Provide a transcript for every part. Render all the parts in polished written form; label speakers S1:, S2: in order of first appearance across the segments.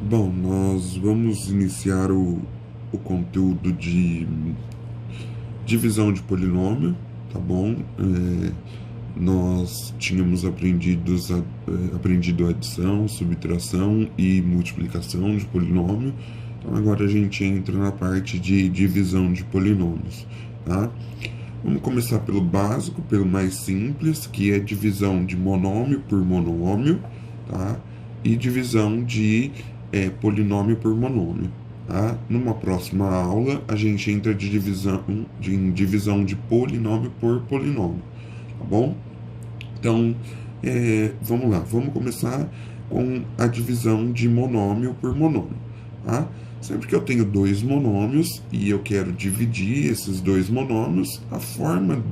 S1: Bom, nós vamos iniciar o conteúdo de divisão de polinômio, tá bom? Nós tínhamos aprendido adição, subtração e multiplicação de polinômio. Então agora a gente entra na parte de divisão de polinômios, tá? Vamos começar pelo básico, pelo mais simples, que é divisão de monômio por monômio, tá? E divisão de polinômio por monômio, tá? Numa próxima aula, a gente entra em divisão de polinômio por polinômio, tá bom? Então, vamos lá, vamos começar com a divisão de monômio por monômio, tá? Sempre que eu tenho dois monômios e eu quero dividir esses dois monômios, a forma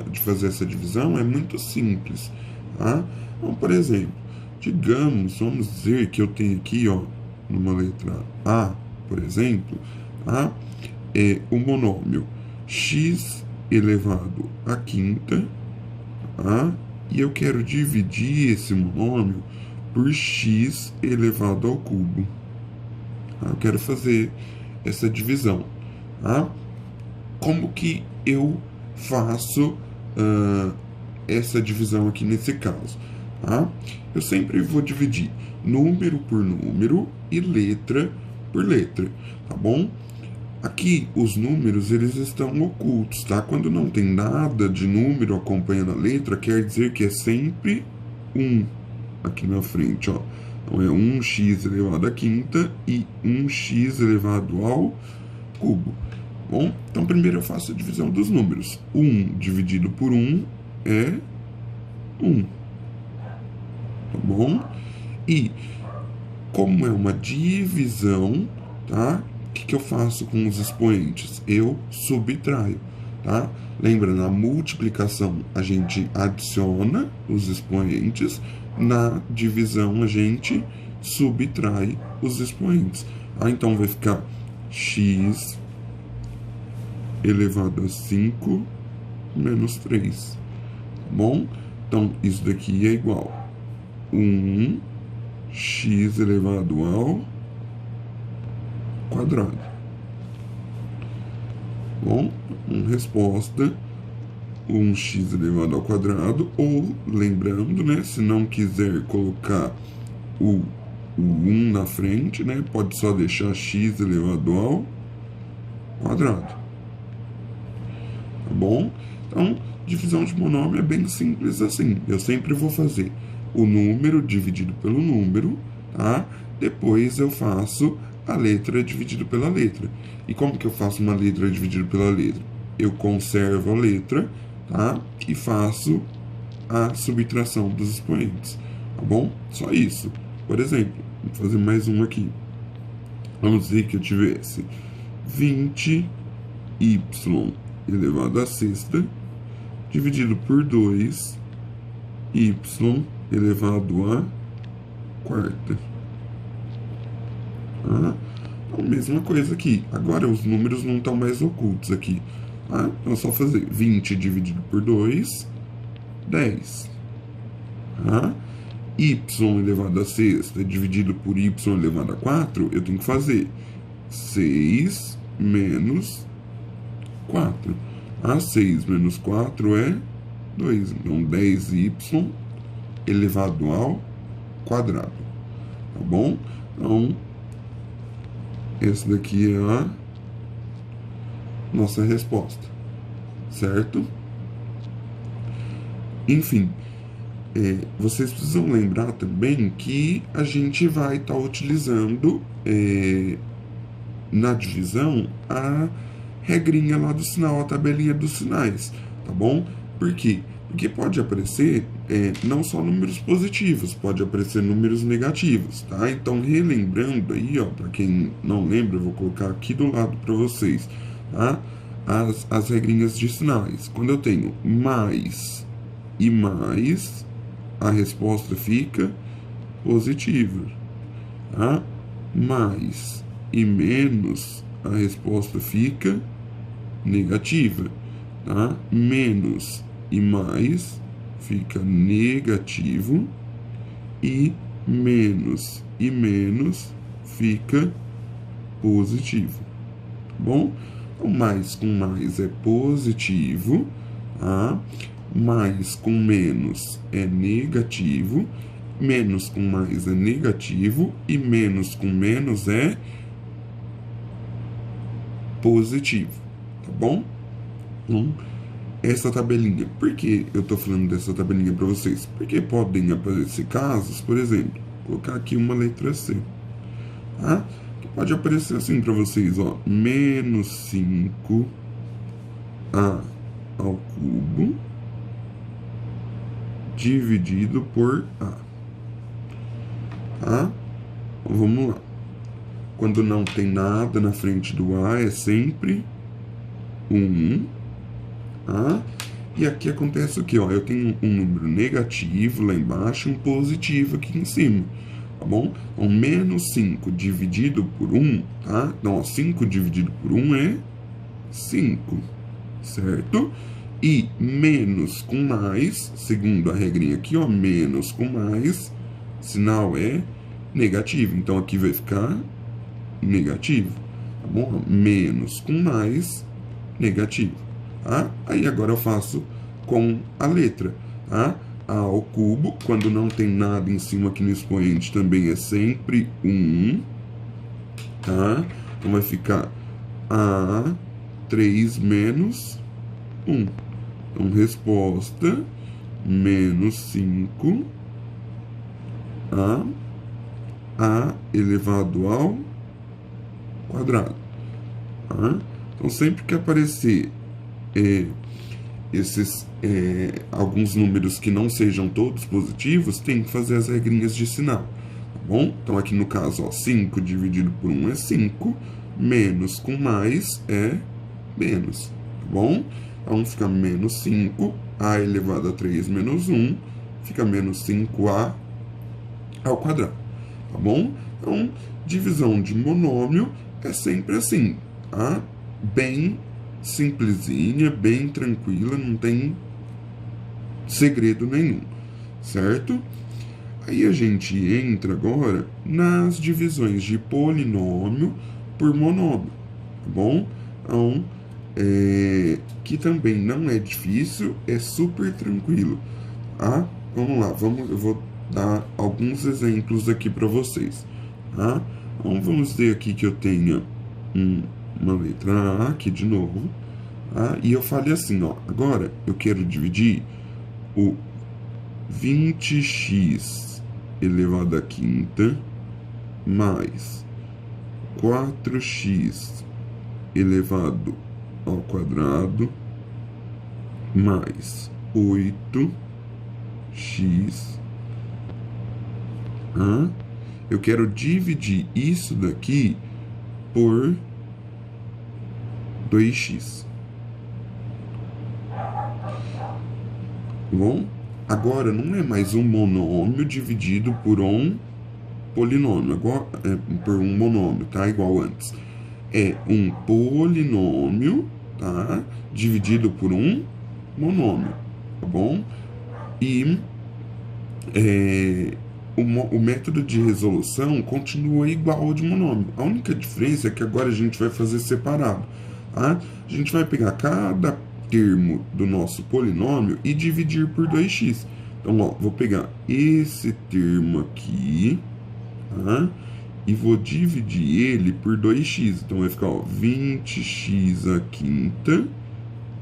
S1: de fazer essa divisão é muito simples, tá? Então, por exemplo, vamos dizer que eu tenho aqui, ó, numa letra A, por exemplo, tá? O monômio x elevado à quinta, tá? E eu quero dividir esse monômio por x elevado ao cubo. Tá? Eu quero fazer essa divisão. Tá? Como que eu faço essa divisão aqui nesse caso? Tá? Eu sempre vou dividir número por número e letra por letra, tá bom? Aqui, os números, eles estão ocultos, tá? Quando não tem nada de número acompanhando a letra, quer dizer que é sempre 1 aqui na frente, ó. Então, é 1x elevado à quinta e 1x elevado ao cubo. Bom, então primeiro eu faço a divisão dos números. 1 dividido por 1 é 1. Tá bom? E, como é uma divisão, tá? O que eu faço com os expoentes? Eu subtraio, tá? Lembra, na multiplicação a gente adiciona os expoentes, na divisão a gente subtrai os expoentes. Então vai ficar x elevado a 5 menos 3, tá bom? Então isso daqui é igual a 1x elevado ao quadrado. Bom, resposta 1x elevado ao quadrado, ou, lembrando, né, se não quiser colocar o 1 na frente, né, pode só deixar x elevado ao quadrado. Tá bom? Então, divisão de monômio é bem simples assim. Eu sempre vou fazer o número dividido pelo número, tá? Depois eu faço a letra dividido pela letra. E como que eu faço uma letra dividida pela letra? Eu conservo a letra, tá? E faço a subtração dos expoentes, tá bom? Só isso. Por exemplo, vou fazer mais um aqui. Vamos dizer que eu tivesse 20y elevado à sexta dividido por 2y elevado à quarta. Tá? Então, mesma coisa aqui. Agora os números não estão mais ocultos aqui. Tá? Então é só fazer 20 dividido por 2, 10. Tá? Y elevado a sexta dividido por y elevado a 4, eu tenho que fazer 6 menos 4. A 6 menos 4 é 2. Então, 10y elevado ao quadrado. Tá bom? Então, essa daqui é a nossa resposta. Certo? Enfim, vocês precisam lembrar também que a gente vai estar utilizando na divisão a regrinha lá do sinal, a tabelinha dos sinais, tá bom? Por quê? Porque pode aparecer não só números positivos, pode aparecer números negativos, tá? Então, relembrando aí, ó, para quem não lembra, eu vou colocar aqui do lado para vocês, tá? As regrinhas de sinais. Quando eu tenho mais e mais, a resposta fica positiva, tá? Mais e menos, a resposta fica negativa, tá? Menos e mais fica negativo, e menos fica positivo, tá bom? Então, mais com mais é positivo, tá? Mais com menos é negativo, menos com mais é negativo e menos com menos é positivo, tá bom? Então, essa tabelinha, por que eu tô falando dessa tabelinha para vocês? Porque podem aparecer casos, por exemplo, vou colocar aqui uma letra C, tá? Que pode aparecer assim para vocês, ó, menos 5a ao cubo dividido por a, tá? Então, vamos lá. Quando não tem nada na frente do a, é sempre 1, tá? E aqui acontece o que, ó? Eu tenho um número negativo lá embaixo e um positivo aqui em cima, tá bom? Então, menos 5 dividido por 1, tá? Então, ó, 5 dividido por 1 é 5, certo? E menos com mais, segundo a regrinha aqui, ó, menos com mais, sinal é negativo. Então, aqui vai ficar negativo, tá bom? Menos com mais, negativo, tá? Aí agora eu faço com a letra, tá? A ao cubo, quando não tem nada em cima aqui no expoente, também é sempre 1, tá? Então vai ficar a 3 menos 1. Então, resposta, menos 5 a elevado ao quadrado, tá? Então, sempre que aparecer alguns números que não sejam todos positivos, tem que fazer as regrinhas de sinal, tá bom? Então, aqui no caso, ó, 5 dividido por 1 é 5, menos com mais é menos, tá bom? Então, fica menos 5, a elevado a 3 menos 1, fica menos 5a ao quadrado, tá bom? Então, divisão de monômio é sempre assim, tá? Bem simplesinha, bem tranquila, não tem segredo nenhum, certo? Aí a gente entra agora nas divisões de polinômio por monômio, tá bom? Então, que também não é difícil, é super tranquilo, tá? Vamos lá, eu vou dar alguns exemplos aqui para vocês, tá? Então, vamos dizer aqui que eu tenha uma letra A aqui de novo, tá? E eu falei assim, ó, agora eu quero dividir o 20x elevado à quinta mais 4x elevado ao quadrado mais 8x, tá? Eu quero dividir isso daqui por 2x. Bom, agora não é mais um monômio dividido por um polinômio, agora por um monômio, tá? Igual antes. É um polinômio, tá? Dividido por um monômio, tá bom? E o método de resolução continua igual ao de monômio. A única diferença é que agora a gente vai fazer separado, tá? A gente vai pegar cada termo do nosso polinômio e dividir por 2x. Então, ó, vou pegar esse termo aqui, tá? E vou dividir ele por 2x. Então, vai ficar, ó, 20x à quinta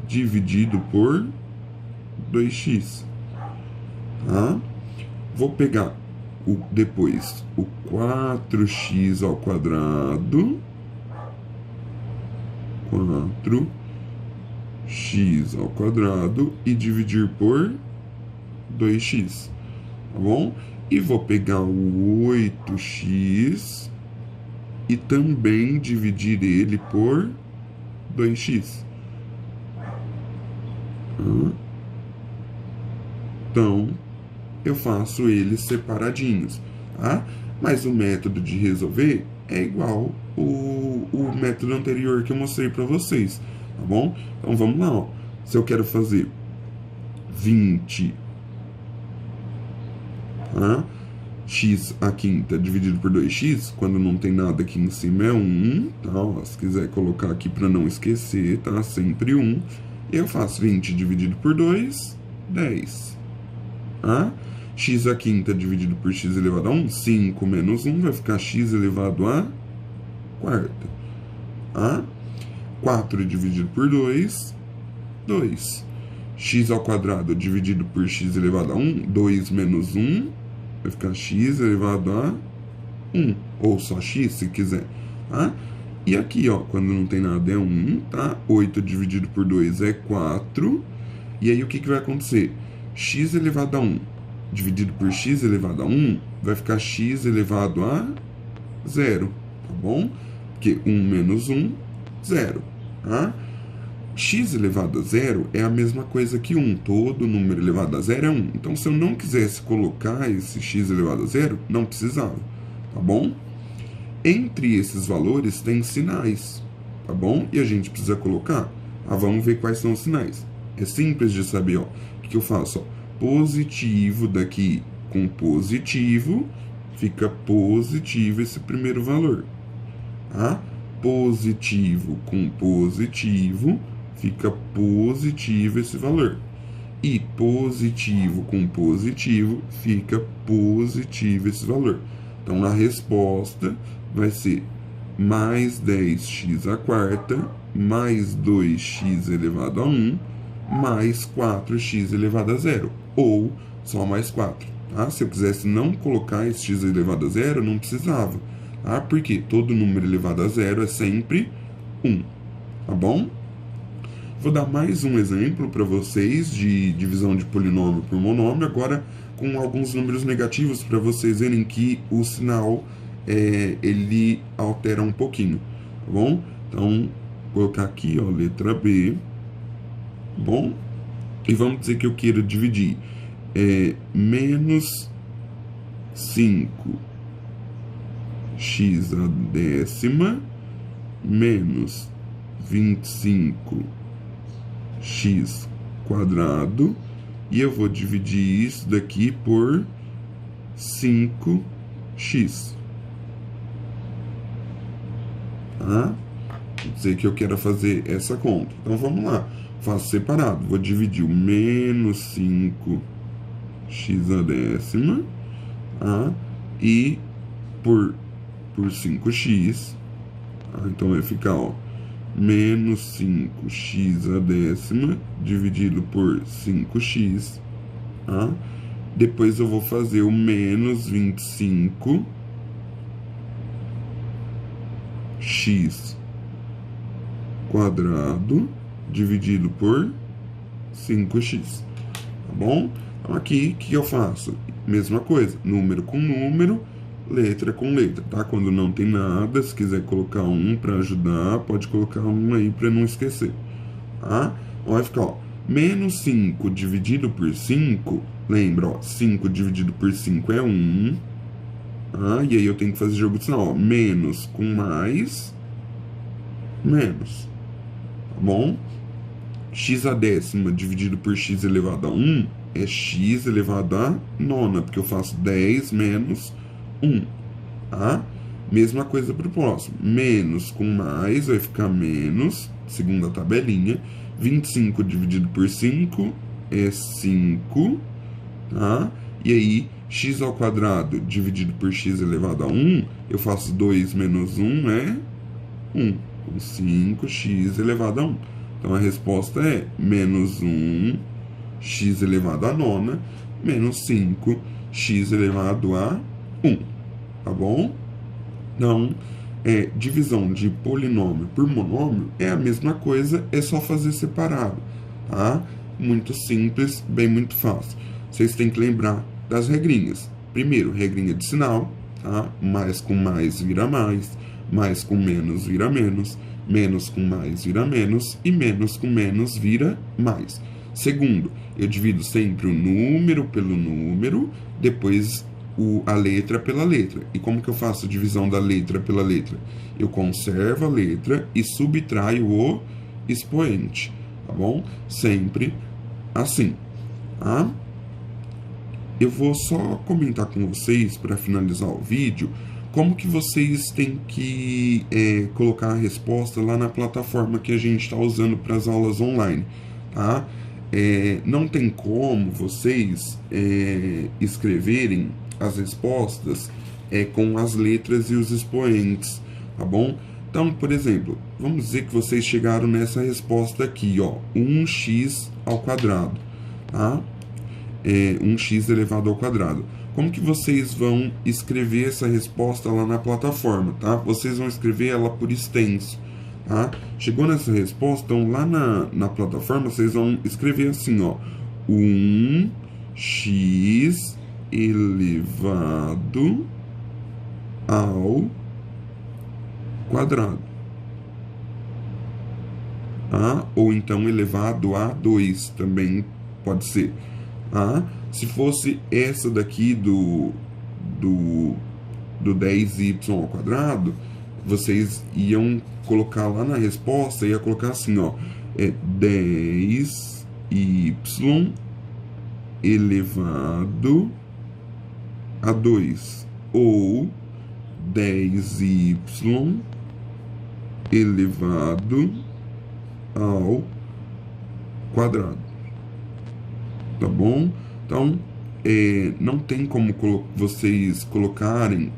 S1: dividido por 2x, tá? Vou pegar depois o 4x ao quadrado, 4x ao quadrado e dividir por 2x, tá bom? E vou pegar o 8x e também dividir ele por 2x. Então, eu faço eles separadinhos, tá? Mas o método de resolver é igual o método anterior que eu mostrei para vocês, tá bom? Então, vamos lá, ó. Se eu quero fazer 20, tá? x à quinta dividido por 2x, quando não tem nada aqui em cima é 1, tá? Ó, se quiser colocar aqui para não esquecer, tá? Sempre 1. Eu faço 20 dividido por 2, 10. Tá? X à quinta dividido por x elevado a 1, 5 menos 1 vai ficar x elevado a quarta. Tá? 4 dividido por 2, 2. X ao quadrado dividido por x elevado a 1, 2 menos 1, vai ficar x elevado a 1. Ou só x, se quiser. Tá? E aqui, ó, quando não tem nada é 1, tá? 8 dividido por 2 é 4. E aí, o que vai acontecer? X elevado a 1 dividido por x elevado a 1 vai ficar x elevado a 0, tá bom? Porque 1 menos 1, 0, tá? X elevado a 0 é a mesma coisa que 1. Todo número elevado a 0 é 1. Então, se eu não quisesse colocar esse x elevado a 0, não precisava, tá bom? Entre esses valores tem sinais, tá bom? E a gente precisa colocar. Vamos ver quais são os sinais. É simples de saber, ó. O que eu faço? Ó? Positivo daqui com positivo, fica positivo esse primeiro valor. Tá? Positivo com positivo, fica positivo esse valor. E positivo com positivo, fica positivo esse valor. Então, a resposta vai ser mais 10x à quarta, mais 2x elevado a 1, mais 4x elevado a 0. Ou só mais 4. Tá? Se eu quisesse não colocar esse x elevado a 0, não precisava. Tá? Porque todo número elevado a 0 é sempre 1. Tá bom? Vou dar mais um exemplo para vocês de divisão de polinômio por monômio, agora com alguns números negativos para vocês verem que o sinal ele altera um pouquinho, tá bom? Então, vou colocar aqui, ó, letra B, tá bom? E vamos dizer que eu queira dividir menos 5x à décima menos 25x quadrado, e eu vou dividir isso daqui por 5x. Tá? Vou dizer que eu quero fazer essa conta. Então, vamos lá. Faço separado. Vou dividir o menos 5x à décima, tá? E por 5x. Tá? Então, vai ficar, ó, menos 5x à décima dividido por 5x. Tá? Depois eu vou fazer o menos 25x quadrado dividido por 5x. Tá bom? Então aqui, o que eu faço? Mesma coisa, número com número, letra com letra, tá? Quando não tem nada, se quiser colocar um para ajudar, pode colocar um aí para não esquecer, tá? Então vai ficar, ó, menos 5 dividido por 5, lembra, ó, 5 dividido por 5 é 1, tá? E aí eu tenho que fazer jogo de sinal, ó, menos com mais, menos, tá bom? X à décima dividido por x elevado a 1 é x elevado a nona, porque eu faço 10 menos 1, tá? Mesma coisa para o próximo. Menos com mais vai ficar menos, segunda tabelinha. 25 dividido por 5 é 5, tá? E aí, x ao quadrado dividido por x elevado a 1, eu faço 2 menos 1 é 1. Com 5x elevado a 1. Então, a resposta é menos 1, x elevado a nona, menos 5, x elevado a 1. Tá bom? Então, divisão de polinômio por monômio é a mesma coisa, é só fazer separado. Tá? Muito simples, bem muito fácil. Vocês têm que lembrar das regrinhas. Primeiro, regrinha de sinal. Tá? Mais com mais vira mais com menos vira menos com mais vira menos, e menos com menos vira mais. Segundo, eu divido sempre o número pelo número, depois a letra pela letra. E como que eu faço a divisão da letra pela letra? Eu conservo a letra e subtraio o expoente, tá bom? Sempre assim, tá? eu vou só comentar com vocês, para finalizar o vídeo, como que vocês têm que colocar a resposta lá na plataforma que a gente está usando para as aulas online, tá? Não tem como vocês escreverem as respostas com as letras e os expoentes, tá bom? Então, por exemplo, vamos dizer que vocês chegaram nessa resposta aqui, ó, 1x ao quadrado, tá? 1x elevado ao quadrado. Como que vocês vão escrever essa resposta lá na plataforma, tá? Vocês vão escrever ela por extenso, tá? Chegou nessa resposta, então lá na plataforma vocês vão escrever assim, ó, 1x elevado ao quadrado, tá? Ou então elevado a 2 também pode ser, tá? Se fosse essa daqui do 10y ao quadrado, vocês iam colocar lá na resposta, ia colocar assim, ó, 10y elevado a 2, ou 10y elevado ao quadrado, tá bom? Então, não tem como vocês colocarem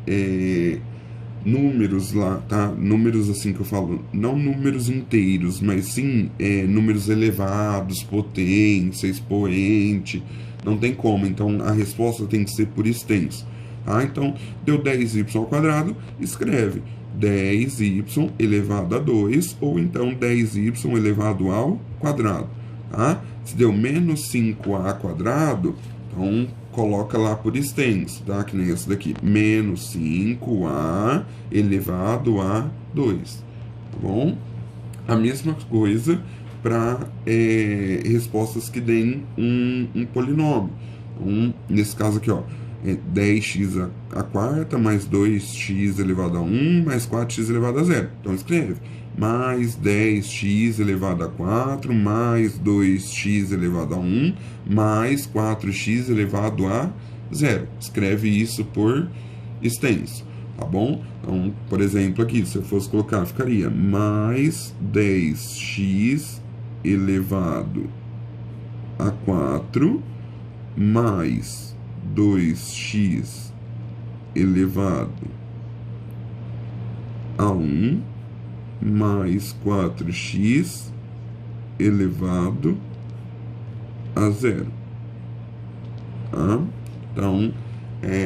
S1: números lá, tá? Números assim que eu falo, não números inteiros, mas sim números elevados, potência, expoente, não tem como. Então, a resposta tem que ser por extenso, tá? Então, deu 10y ao quadrado, escreve 10y elevado a 2, ou então 10y elevado ao quadrado, tá? Se deu menos 5a quadrado, então coloca lá por extenso, tá? Que nem esse daqui, menos 5a elevado a 2, tá bom? A mesma coisa para respostas que deem um polinômio. Então, nesse caso aqui, ó, 10x a quarta, mais 2x elevado a 1, mais 4x elevado a 0. Então, escreve mais 10x elevado a 4, mais 2x elevado a 1, mais 4x elevado a 0. Escreve isso por extenso, tá bom? Então, por exemplo, aqui, se eu fosse colocar, ficaria mais 10x elevado a 4, mais 2x elevado a 1, mais 4x elevado a 0. Tá? Então,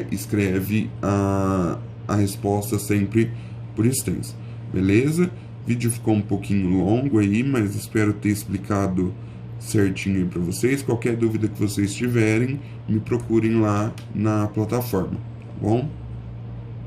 S1: escreve a resposta sempre por extenso. Beleza? O vídeo ficou um pouquinho longo aí, mas espero ter explicado certinho aí para vocês. Qualquer dúvida que vocês tiverem, me procurem lá na plataforma, tá bom?